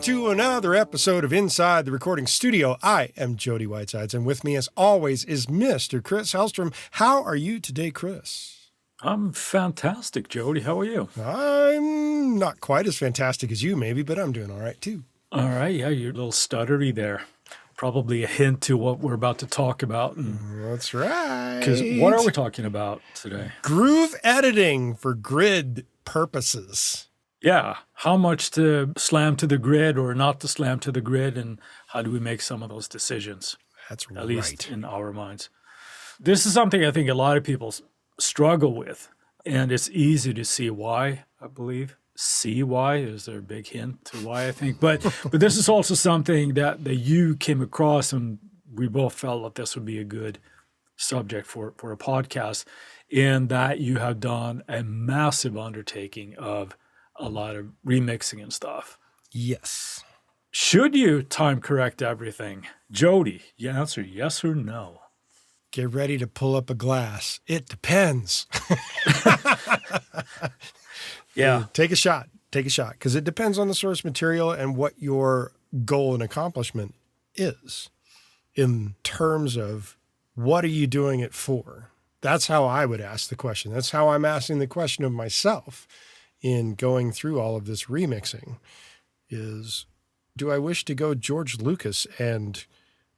to another episode of Inside the Recording Studio. I am Jody Whitesides, and with me, as always, is Mr. Chris Hellstrom. How are you today, Chris? I'm fantastic, Jody. How are you? I'm not quite as fantastic as you, maybe, but I'm doing all right, too. All right. Yeah, you're a little stuttery there. Probably a hint to what we're about to talk about. That's right. Because what are we talking about today? Groove editing for grid purposes. Yeah. How much to slam to the grid or not to slam to the grid, and how do we make some of those decisions? That's right. At least in our minds. This is something I think a lot of people struggle with, and it's easy to see why, I believe. See why? Is there a big hint to why, I think? But this is also something that you came across, and we both felt that this would be a good subject for a podcast, in that you have done a massive undertaking of a lot of remixing and stuff. Yes. Should you time correct everything? Jody, you answer yes or no. Get ready to pull up a glass. It depends. Yeah. Take a shot, because it depends on the source material and what your goal and accomplishment is in terms of what are you doing it for? That's how I would ask the question. That's how I'm asking the question of myself in going through all of this remixing is, do I wish to go George Lucas and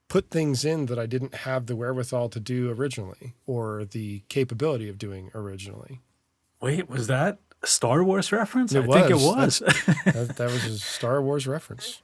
put things in that I didn't have the wherewithal to do originally or the capability of doing originally? Wait, was that a Star Wars reference? I think it was. That was a Star Wars reference.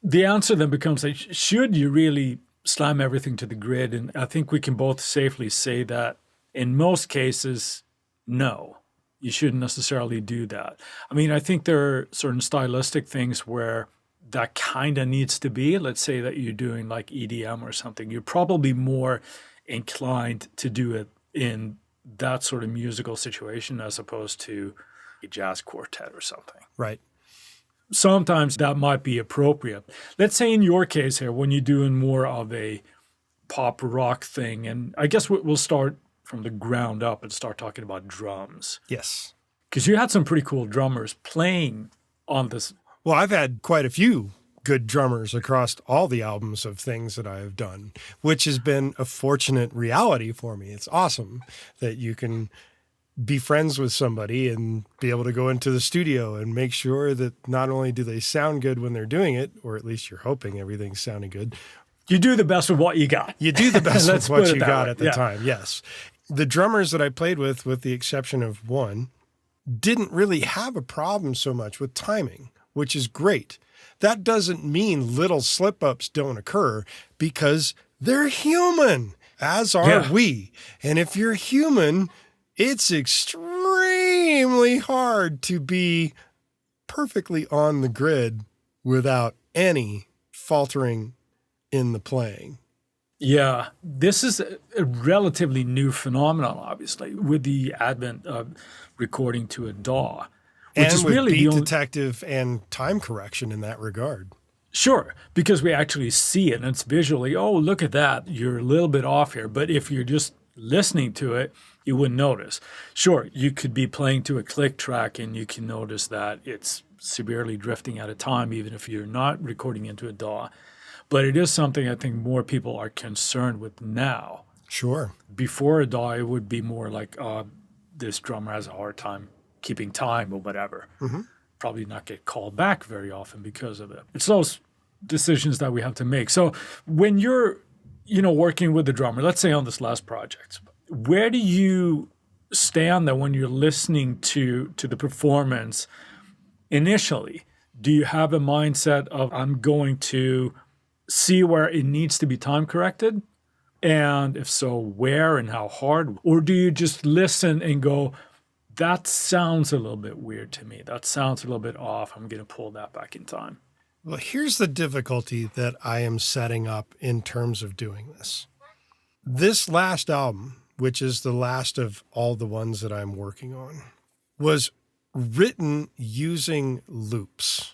The answer then becomes, like, should you really slam everything to the grid? And I think we can both safely say that in most cases, no, you shouldn't necessarily do that. I mean, I think there are certain stylistic things where that kind of needs to be. Let's say that you're doing like EDM or something. You're probably more inclined to do it in that sort of musical situation as opposed to a jazz quartet or something. Right. Sometimes that might be appropriate. Let's say in your case here, when you're doing more of a pop rock thing, and I guess we'll start from the ground up and start talking about drums. Yes. Because you had some pretty cool drummers playing on this. Well, I've had quite a few good drummers across all the albums of things that I have done, which has been a fortunate reality for me. It's awesome that you can be friends with somebody and be able to go into the studio and make sure that not only do they sound good when they're doing it, or at least you're hoping everything's sounding good. You do the best with what you got. You do the best with what you got at the Yeah. time, yes. The drummers that I played with the exception of one, didn't really have a problem so much with timing, which is great. That doesn't mean little slip-ups don't occur, because they're human, as are we. And if you're human, it's extremely hard to be perfectly on the grid without any faltering in the playing. Yeah, this is a relatively new phenomenon, obviously, with the advent of recording to a DAW. Which and is with really beat detective and time correction in that regard. Sure, because we actually see it and it's visually, oh, look at that, you're a little bit off here. But if you're just listening to it, you wouldn't notice. Sure, you could be playing to a click track and you can notice that it's severely drifting out of time, even if you're not recording into a DAW. But it is something I think more people are concerned with now. Sure. Before a DAW, it would be more like, this drummer has a hard time keeping time or whatever. Mm-hmm. Probably not get called back very often because of it. It's those decisions that we have to make. So when you're, working with the drummer, let's say on this last project, where do you stand there when you're listening to the performance initially? Do you have a mindset of, I'm going to see where it needs to be time corrected? And if so, where and how hard? Or do you just listen and go, that sounds a little bit weird to me. That sounds a little bit off. I'm going to pull that back in time. Well, here's the difficulty that I am setting up in terms of doing this. This last album, which is the last of all the ones that I'm working on, was written using loops.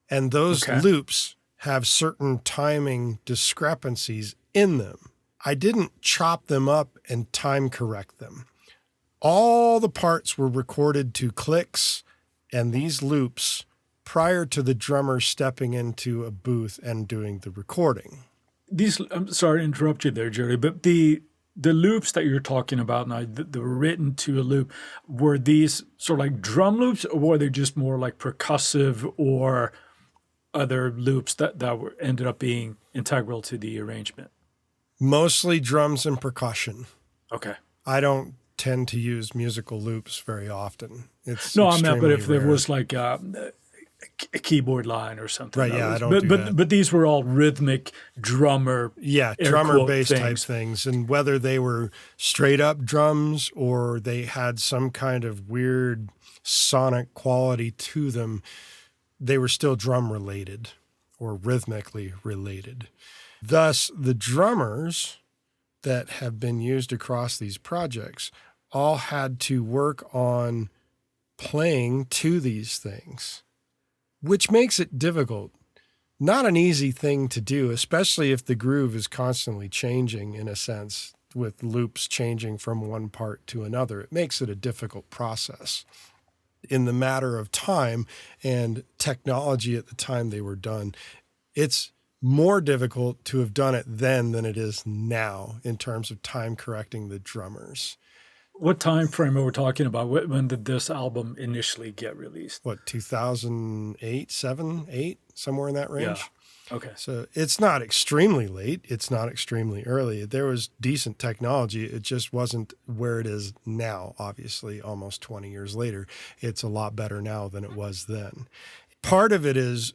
And those loops have certain timing discrepancies in them. I didn't chop them up and time correct them. All the parts were recorded to clicks, and these loops prior to the drummer stepping into a booth and doing the recording. I'm sorry to interrupt you there, Jody, but the loops that you're talking about now, that were written to a loop, were these sort of like drum loops, or were they just more like percussive or other loops that ended up being integral to the arrangement? Mostly drums and percussion. Okay. I don't tend to use musical loops very often. It's no, I meant, but if rare. there was like a keyboard line or something. Right, yeah, was, I don't do that. But these were all rhythmic drummer, drummer-based type things. And whether they were straight up drums or they had some kind of weird sonic quality to them, they were still drum related or rhythmically related. Thus, the drummers that have been used across these projects all had to work on playing to these things, which makes it difficult. Not an easy thing to do, especially if the groove is constantly changing in a sense, with loops changing from one part to another. It makes it a difficult process. In the matter of time and technology at the time they were done, it's more difficult to have done it then than it is now in terms of time correcting the drummers. What time frame are we talking about? When did this album initially get released? 2008, 7, 8, somewhere in that range? Yeah. Okay. So it's not extremely late. It's not extremely early. There was decent technology. It just wasn't where it is now, obviously, almost 20 years later. It's a lot better now than it was then. Part of it is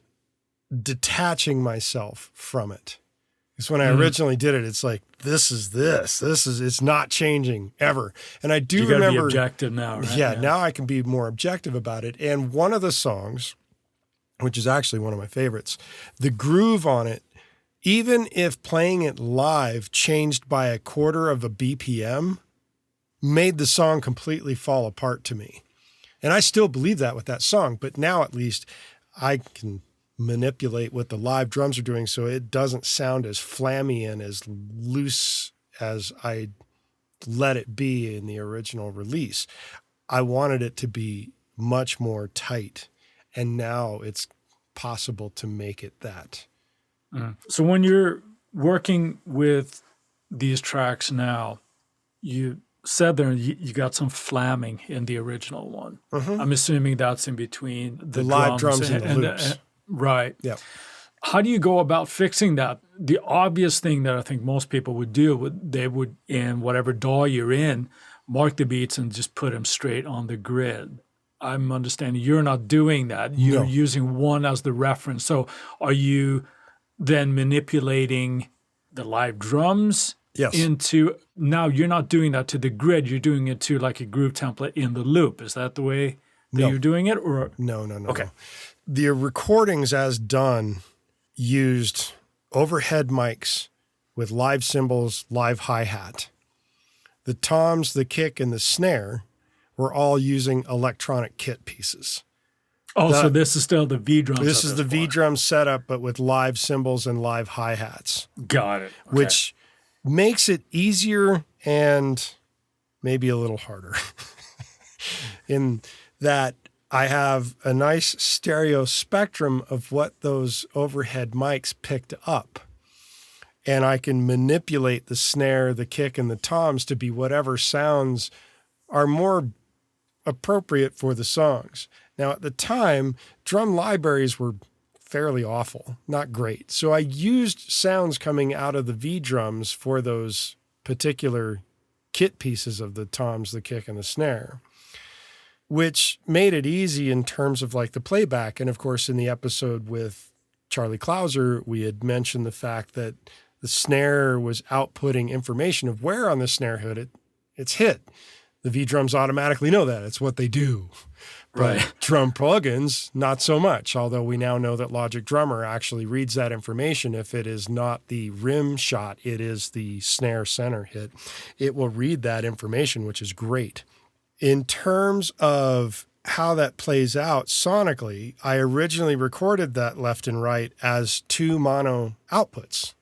detaching myself from it. Because when I originally did it, it's like, it's not changing ever. And I do remember. You gotta be objective now, right? Yeah, now I can be more objective about it. And one of the songs, which is actually one of my favorites, the groove on it, even if playing it live changed by a quarter of a BPM, made the song completely fall apart to me. And I still believe that with that song, but now at least I can manipulate what the live drums are doing so it doesn't sound as flammy and as loose as I let it be in the original release. I wanted it to be much more tight, and now it's possible to make it that. So when you're working with these tracks now, you said there you got some flamming in the original one. I'm assuming that's in between the live drums and the loops. Right. Yeah. How do you go about fixing that? The obvious thing that I think most people would do, they would, in whatever DAW you're in, mark the beats and just put them straight on the grid. I'm understanding you're not doing that. You're using one as the reference. So are you then manipulating the live drums into, now you're not doing that to the grid, you're doing it to like a groove template in the loop. Is that the way that you're doing it? Or No. Okay. The recordings as done used overhead mics with live cymbals, live hi-hat. The toms, the kick, and the snare were all using electronic kit pieces. Oh, so this is still the V-drums. This is the V-drum setup, but with live cymbals and live hi-hats. Got it. Okay. Which makes it easier and maybe a little harder in that I have a nice stereo spectrum of what those overhead mics picked up. And I can manipulate the snare, the kick, and the toms to be whatever sounds are more appropriate for the songs. Now, at the time, drum libraries were fairly awful, not great. So I used sounds coming out of the V-drums for those particular kit pieces of the toms, the kick, and the snare, which made it easy in terms of like the playback. And of course, in the episode with Charlie Clouser, we had mentioned the fact that the snare was outputting information of where on the snare hood it's hit. The V-drums automatically know that. It's what they do. But drum plugins, not so much, although we now know that Logic Drummer actually reads that information. If it is not the rim shot, it is the snare center hit. It will read that information, which is great. In terms of how that plays out sonically, I originally recorded that left and right as two mono outputs.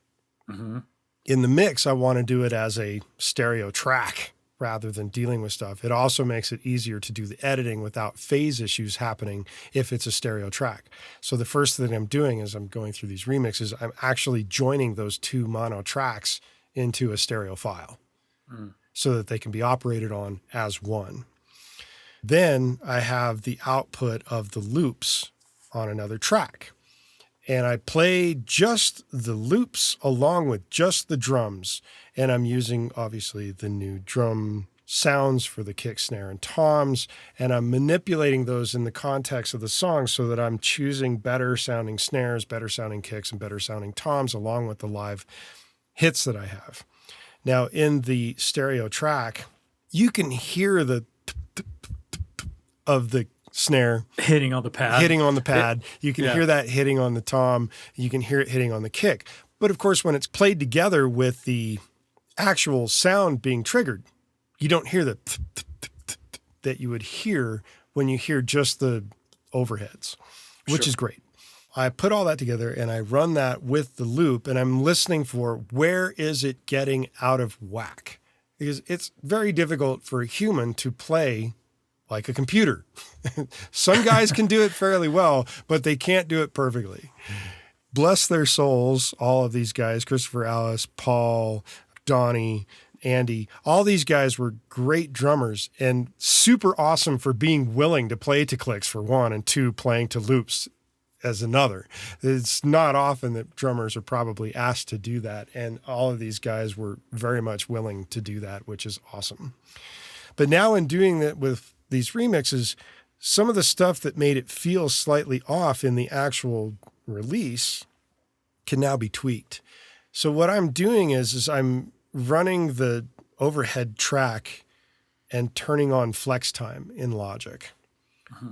In the mix, I want to do it as a stereo track rather than dealing with stuff. It also makes it easier to do the editing without phase issues happening if it's a stereo track. So the first thing I'm doing is I'm going through these remixes. I'm actually joining those two mono tracks into a stereo file so that they can be operated on as one. Then I have the output of the loops on another track. And I play just the loops along with just the drums. And I'm using, obviously, the new drum sounds for the kick, snare, and toms. And I'm manipulating those in the context of the song so that I'm choosing better sounding snares, better sounding kicks, and better sounding toms along with the live hits that I have. Now, in the stereo track, you can hear the of the snare hitting on the pad. You can hear that hitting on the tom. You can hear it hitting on the kick. But of course, when it's played together with the actual sound being triggered, you don't hear the that you would hear when you hear just the overheads, which is great. I put all that together and I run that with the loop, and I'm listening for where is it getting out of whack? Because it's very difficult for a human to play like a computer. Some guys can do it fairly well, but they can't do it perfectly. Bless their souls, all of these guys, Christopher Alice, Paul, Donnie, Andy, all these guys were great drummers and super awesome for being willing to play to clicks for one, and two, playing to loops as another. It's not often that drummers are probably asked to do that, and all of these guys were very much willing to do that, which is awesome. But now in doing that with these remixes, some of the stuff that made it feel slightly off in the actual release can now be tweaked. So what I'm doing is I'm running the overhead track and turning on flex time in Logic,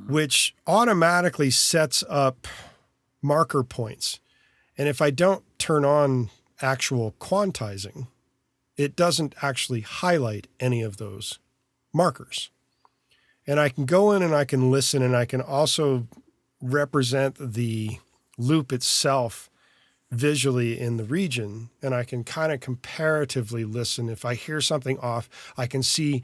which automatically sets up marker points. And if I don't turn on actual quantizing, it doesn't actually highlight any of those markers. And I can go in and I can listen, and I can also represent the loop itself visually in the region, and I can kind of comparatively listen. If I hear something off, I can see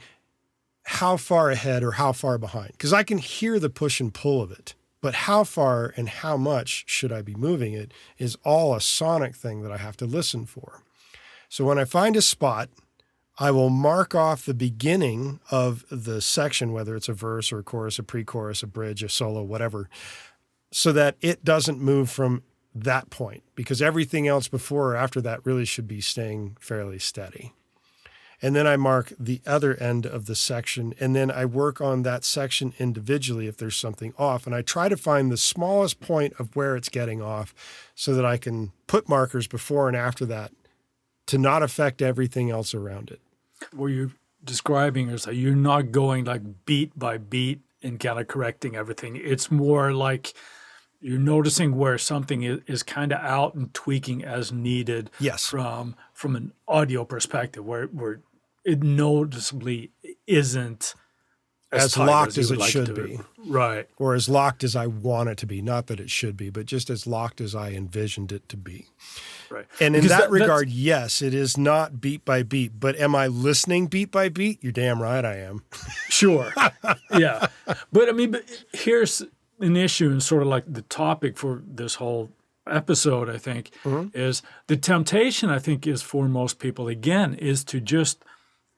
how far ahead or how far behind, because I can hear the push and pull of it. But how far and how much should I be moving it is all a sonic thing that I have to listen for. So when I find a spot, I will mark off the beginning of the section, whether it's a verse or a chorus, a pre-chorus, a bridge, a solo, whatever, so that it doesn't move from that point, because everything else before or after that really should be staying fairly steady. And then I mark the other end of the section, and then I work on that section individually if there's something off. And I try to find the smallest point of where it's getting off so that I can put markers before and after that to not affect everything else around it. What you're describing is that you're not going like beat by beat and kind of correcting everything. It's more like you're noticing where something is kind of out and tweaking as needed. Yes. From an audio perspective, where it noticeably isn't as locked as it should be. Right. Or as locked as I want it to be. Not that it should be, but just as locked as I envisioned it to be. Right. And in that regard, yes, it is not beat by beat. But am I listening beat by beat? You're damn right I am. Sure. Yeah. But I mean, here's an issue, and sort of like the topic for this whole episode, I think, is the temptation, I think, is for most people, again, is to just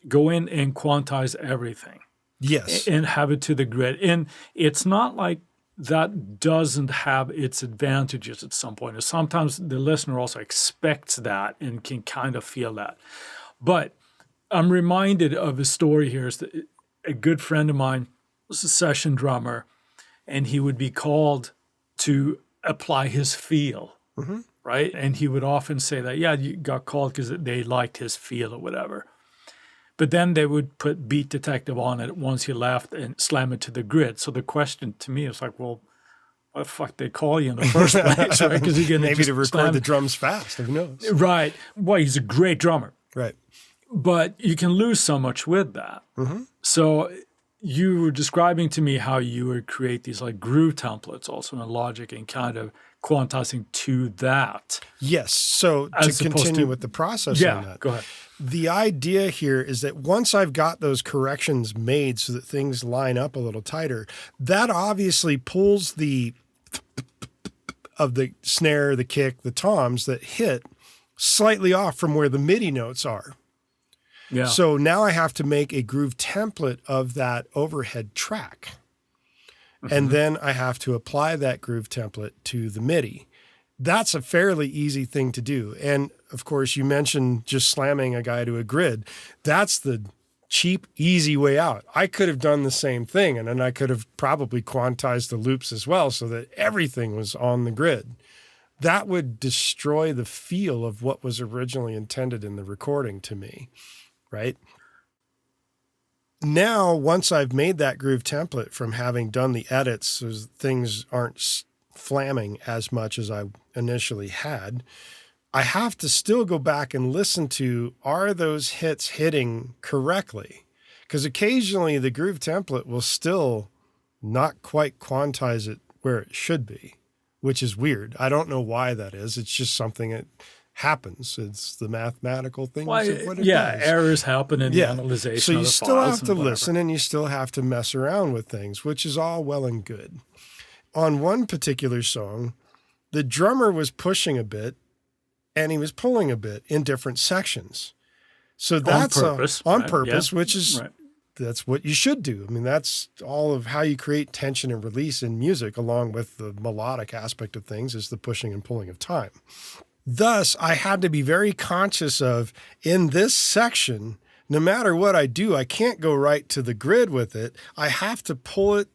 go in and quantize everything. Yes. And have it to the grid. And it's not like that doesn't have its advantages at some point. Sometimes the listener also expects that and can kind of feel that. But I'm reminded of a story here. Is a good friend of mine was a session drummer, and he would be called to apply his feel, right? And he would often say that, yeah, you got called because they liked his feel or whatever. But then they would put Beat Detective on it once he left and slam it to the grid. So the question to me is like, well, what the fuck they call you in the first place, right? Because you're maybe to record the drums fast. Who knows? Right. Well, he's a great drummer. Right. But you can lose so much with that. So you were describing to me how you would create these like groove templates also in Logic and kind of quantizing to that. Yes. So to As opposed continue to- with the process on that, Go ahead. the idea here is that once I've got those corrections made so that things line up a little tighter, that obviously pulls the of the snare, the kick, the toms that hit slightly off from where the MIDI notes are. Yeah. So now I have to make a groove template of that overhead track. And then I have to apply that groove template to the MIDI. That's a fairly easy thing to do. And of course, you mentioned just slamming a guy to a grid. That's the cheap, easy way out. I could have done the same thing, and then I could have probably quantized the loops as well so that everything was on the grid. That would destroy the feel of what was originally intended in the recording to me, right? Now, once I've made that groove template from having done the edits so things aren't flamming as much as I initially had, I have to still go back and listen to, are those hits hitting correctly? Because occasionally the groove template will still not quite quantize it where it should be, which is weird. I don't know why that is. It's just something that happens. It's the mathematical things of what it does. Errors happen in the analyzation So of you the still files have to listen and you still have to mess around with things, which is all well and good. On one particular song, the drummer was pushing a bit and he was pulling a bit in different sections. So that's on purpose, which is that's what you should do. I mean, that's all of how you create tension and release in music, along with the melodic aspect of things, is the pushing and pulling of time. Thus, I had to be very conscious of, in this section, no matter what I do, I can't go right to the grid with it. I have to pull it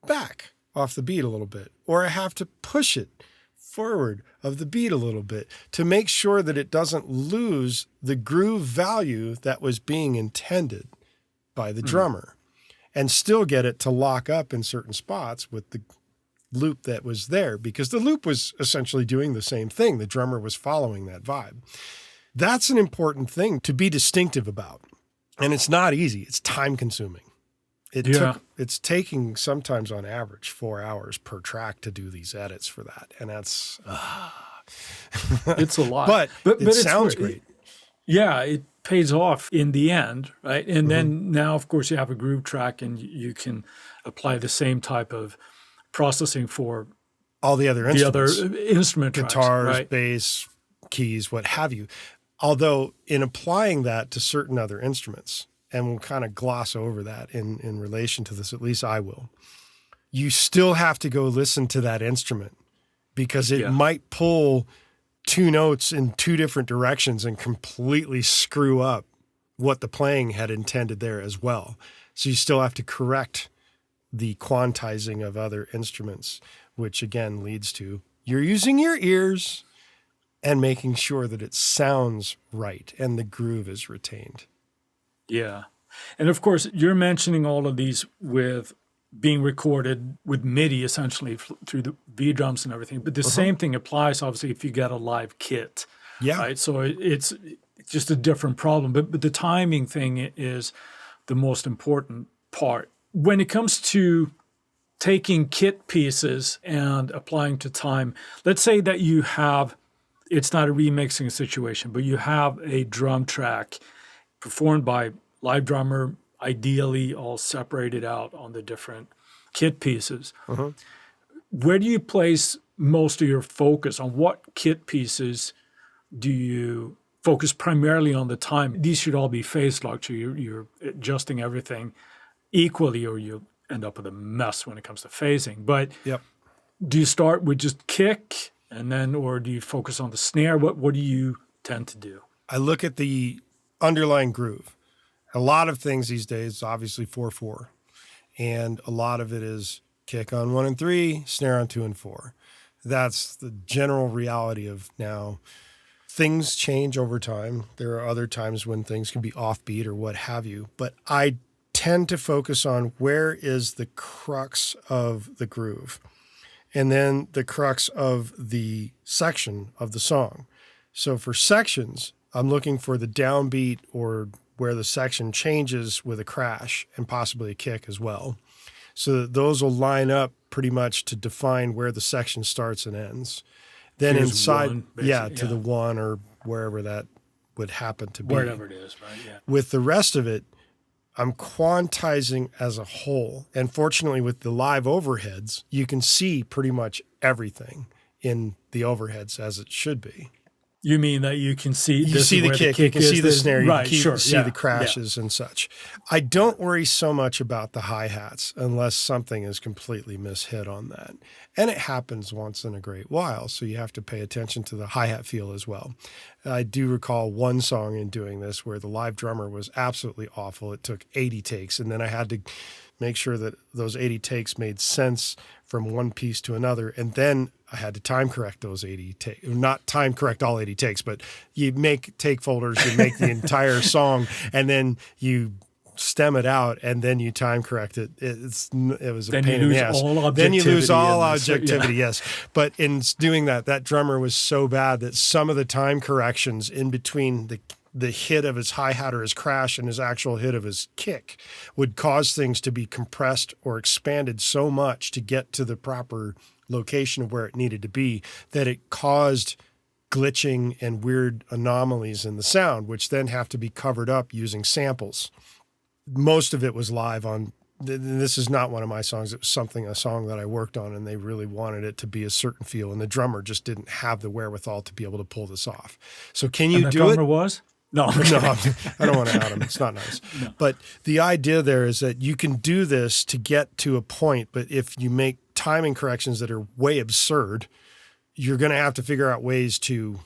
back off the beat a little bit, or I have to push it forward of the beat a little bit to make sure that it doesn't lose the groove value that was being intended by the drummer, and still get it to lock up in certain spots with the loop that was there, because the loop was essentially doing the same thing. The drummer was following that vibe. That's an important thing to be distinctive about. And it's not easy. It's time consuming. It's taking sometimes on average 4 hours per track to do these edits for that. And that's, it's a lot, but it sounds great. It pays off in the end, right? And then now, of course, you have a groove track and you can apply the same type of processing for all the other instrument guitars, tracks, right? bass, keys, what have you. Although in applying that to certain other instruments, and we'll kind of gloss over that in relation to this, at least I will, you still have to go listen to that instrument, because it might pull two notes in two different directions and completely screw up what the playing had intended there as well. So you still have to correct the quantizing of other instruments, which again leads to you're using your ears and making sure that it sounds right and the groove is retained. Yeah. And of course, you're mentioning all of these with being recorded with MIDI essentially through the V drums and everything. But the same thing applies, obviously, if you get a live kit. Yeah. Right. So it's just a different problem. But the timing thing is the most important part. When it comes to taking kit pieces and applying to time, let's say that you have, it's not a remixing situation, but you have a drum track performed by live drummer, ideally all separated out on the different kit pieces. Where do you place most of your focus? On what kit pieces do you focus primarily on the time? These should all be phase locked, so you're adjusting everything equally, or you end up with a mess when it comes to phasing. But do you start with just kick and then, or do you focus on the snare? What do you tend to do? I look at the underlying groove. A lot of things these days, obviously 4/4, and a lot of it is kick on 1 and 3, snare on 2 and 4. That's the general reality of now. Things change over time. There are other times when things can be offbeat or what have you, but I tend to focus on where is the crux of the groove, and then the crux of the section of the song. So for sections, I'm looking for the downbeat or where the section changes with a crash and possibly a kick as well. So that those will line up pretty much to define where the section starts and ends. Then Here's inside, one, to the one or wherever that would happen to be. wherever it is, right? Yeah. With the rest of it, I'm quantizing as a whole. And fortunately, with the live overheads, you can see pretty much everything in the overheads as it should be. You mean that you can see You see the kick, you can see the snare, you can see the crashes and such. I don't worry so much about the hi-hats unless something is completely mishit on that. And it happens once in a great while, so you have to pay attention to the hi-hat feel as well. I do recall one song in doing this where the live drummer was absolutely awful. It took 80 takes, and then I had to make sure that those 80 takes made sense from one piece to another. And then I had to time correct those 80 takes, not time correct all 80 takes, but you make take folders, you make the entire song, and then you stem it out, and then you time correct it. It was a pain in the ass. Then you lose all objectivity, yes. But in doing that drummer was so bad that some of the time corrections in between the hit of his hi-hat or his crash and his actual hit of his kick would cause things to be compressed or expanded so much to get to the proper location of where it needed to be that it caused glitching and weird anomalies in the sound, which then have to be covered up using samples. Most of it was live on, this is not one of my songs. It was a song that I worked on, and they really wanted it to be a certain feel, and the drummer just didn't have the wherewithal to be able to pull this off. So can you do it? The drummer was? No, no, I don't want to out him. It's not nice. No. But the idea there is that you can do this to get to a point, but if you make timing corrections that are way absurd, you're going to have to figure out ways to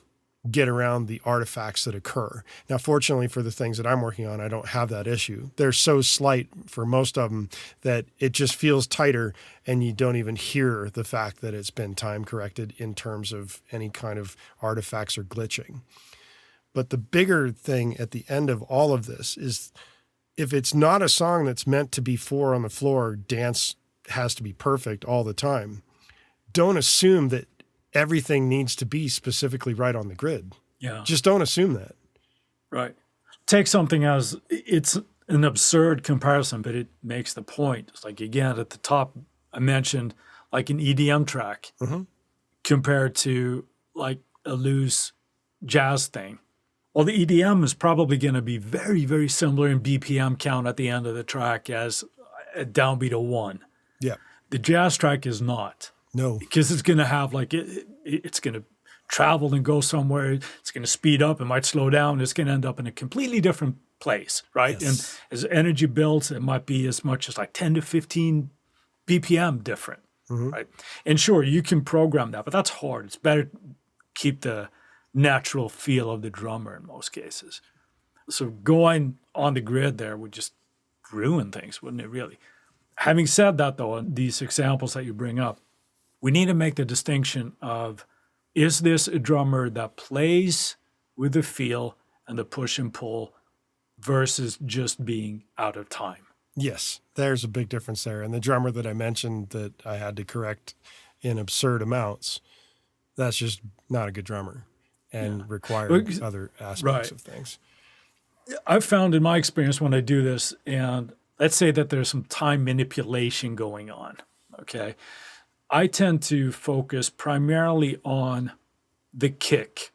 get around the artifacts that occur. Now, fortunately for the things that I'm working on, I don't have that issue. They're so slight for most of them that it just feels tighter, and you don't even hear the fact that it's been time corrected in terms of any kind of artifacts or glitching. But the bigger thing at the end of all of this is if it's not a song that's meant to be four on the floor, dance has to be perfect all the time. Don't assume that everything needs to be specifically right on the grid. Yeah. Just don't assume that. Right. Take something as it's an absurd comparison, but it makes the point. It's like, again, at the top, I mentioned like an EDM track compared to like a loose jazz thing. Well, the EDM is probably going to be very, very similar in BPM count at the end of the track as a downbeat of 1. Yeah. The jazz track is not. No. Because it's going to have like, it's going to travel and go somewhere. It's going to speed up. It might slow down. It's going to end up in a completely different place, right? Yes. And as energy builds, it might be as much as like 10 to 15 BPM different, right? And sure, you can program that, but that's hard. It's better to keep the natural feel of the drummer in most cases. So going on the grid there would just ruin things, wouldn't it really? Having said that, though, these examples that you bring up, we need to make the distinction of, is this a drummer that plays with the feel and the push and pull versus just being out of time? Yes, there's a big difference there. And the drummer that I mentioned that I had to correct in absurd amounts, that's just not a good drummer and requires other aspects of things. I've found in my experience when I do this, and let's say that there's some time manipulation going on, okay? I tend to focus primarily on the kick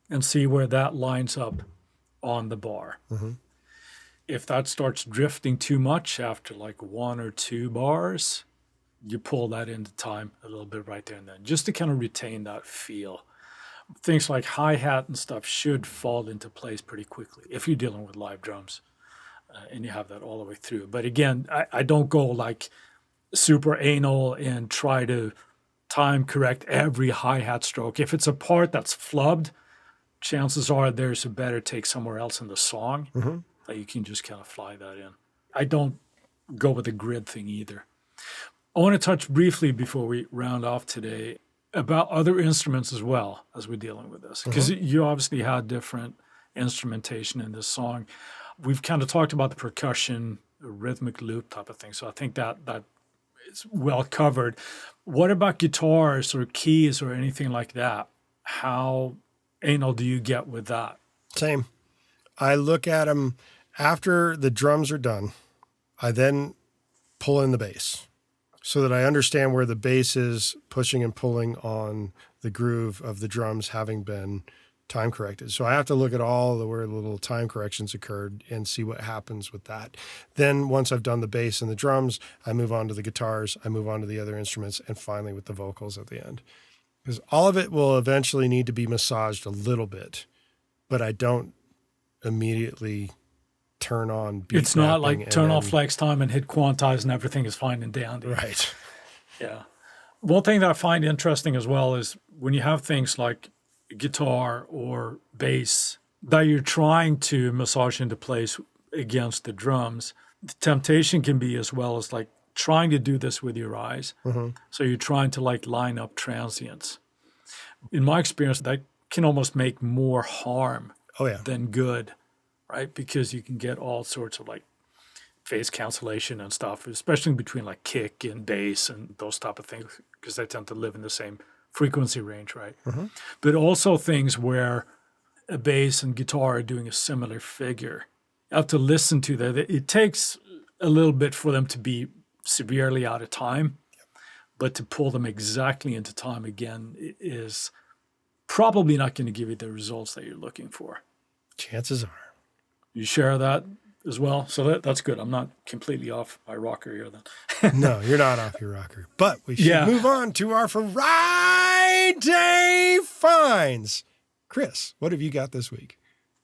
and see where that lines up on the bar. If that starts drifting too much after like 1 or 2 bars, you pull that into time a little bit right there and then, just to kind of retain that feel. Things like hi-hat and stuff should fall into place pretty quickly if you're dealing with live drums and you have that all the way through. But again, I don't go like super anal and try to time correct every hi-hat stroke. If it's a part that's flubbed, chances are there's a better take somewhere else in the song that you can just kind of fly that in. I don't go with the grid thing either. I want to touch briefly before we round off today about other instruments as well as we're dealing with this, because you obviously had different instrumentation in this song. We've kind of talked about the percussion, the rhythmic loop type of thing, so I think that is well covered. What about guitars or keys or anything like that? How anal do you get with that? Same. I look at them After the drums are done, I then pull in the bass so that I understand where the bass is pushing and pulling on the groove of the drums having been time corrected. So I have to look at all where the little time corrections occurred and see what happens with that. Then once I've done the bass and the drums, I move on to the guitars, I move on to the other instruments, and finally with the vocals at the end. Because all of it will eventually need to be massaged a little bit, but I don't immediately turn on beat It's not mapping like turn and off then- flex time and hit quantize and everything is fine and dandy. Right. Yeah. One thing that I find interesting as well is when you have things like guitar or bass that you're trying to massage into place against the drums, the temptation can be as well as like trying to do this with your eyes. So you're trying to like line up transients. In my experience, that can almost make more harm Oh, yeah. than good, right? Because you can get all sorts of like phase cancellation and stuff, especially between like kick and bass and those type of things, because they tend to live in the same frequency range, right? But also things where a bass and guitar are doing a similar figure. You have to listen to that. It takes a little bit for them to be severely out of time, but to pull them exactly into time again is probably not going to give you the results that you're looking for. Chances are. You share that as well? So that's good. I'm not completely off my rocker here then. No, you're not off your rocker. But we should move on to our Friday finds. Chris, what have you got this week?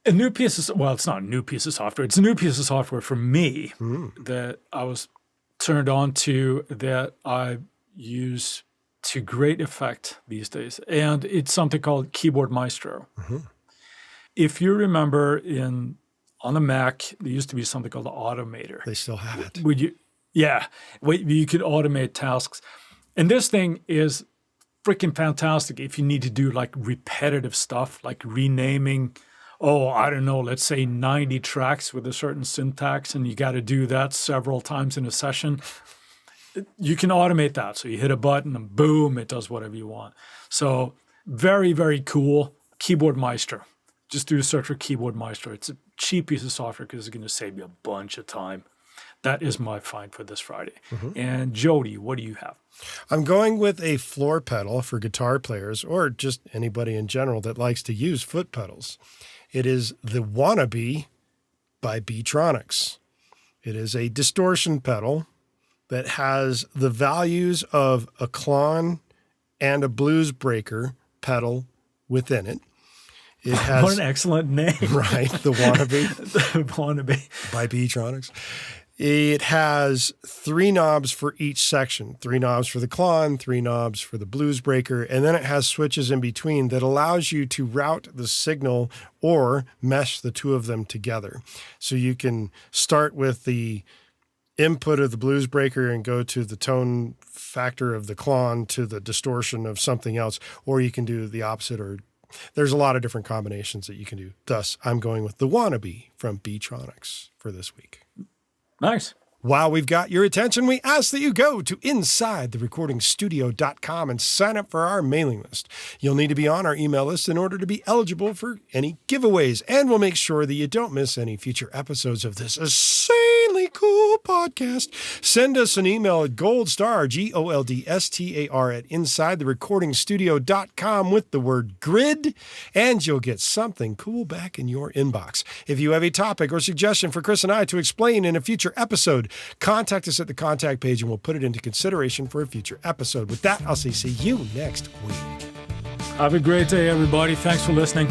A new piece of, well, it's not a new piece of software. It's a new piece of software for me that I was turned on to, that I use to great effect these days. And it's something called Keyboard Maestro. If you remember on the Mac, there used to be something called the Automator. They still have it. You could automate tasks. And this thing is freaking fantastic if you need to do like repetitive stuff, like renaming, let's say 90 tracks with a certain syntax, and you got to do that several times in a session. You can automate that. So you hit a button and boom, it does whatever you want. So very, very cool. Keyboard Maestro. Just do a search for Keyboard Maestro. It's a cheap piece of software because it's going to save you a bunch of time. That is my find for this Friday. And Jody, what do you have? I'm going with a floor pedal for guitar players or just anybody in general that likes to use foot pedals. It is the Wannabe by Beatronics. It is a distortion pedal that has the values of a Klon and a blues breaker pedal within it. It has, What an excellent name. right, the Wannabe The Wannabe. by Beatronics. It has 3 knobs for each section, 3 knobs for the Klon, 3 knobs for the blues breaker, and then it has switches in between that allows you to route the signal or mesh the two of them together. So you can start with the input of the blues breaker and go to the tone factor of the Klon to the distortion of something else, or you can do the opposite, or there's a lot of different combinations that you can do. Thus, I'm going with the Wannabe from Beatronics for this week. Nice. While we've got your attention, we ask that you go to InsideTheRecordingStudio.com and sign up for our mailing list. You'll need to be on our email list in order to be eligible for any giveaways, and we'll make sure that you don't miss any future episodes of this insanely cool podcast. Send us an email at goldstar, GOLDSTAR, at InsideTheRecordingStudio.com with the word grid, and you'll get something cool back in your inbox. If you have a topic or suggestion for Chris and I to explain in a future episode, contact us at the contact page and we'll put it into consideration for a future episode. With that, I'll say see you next week. Have a great day, everybody. Thanks for listening.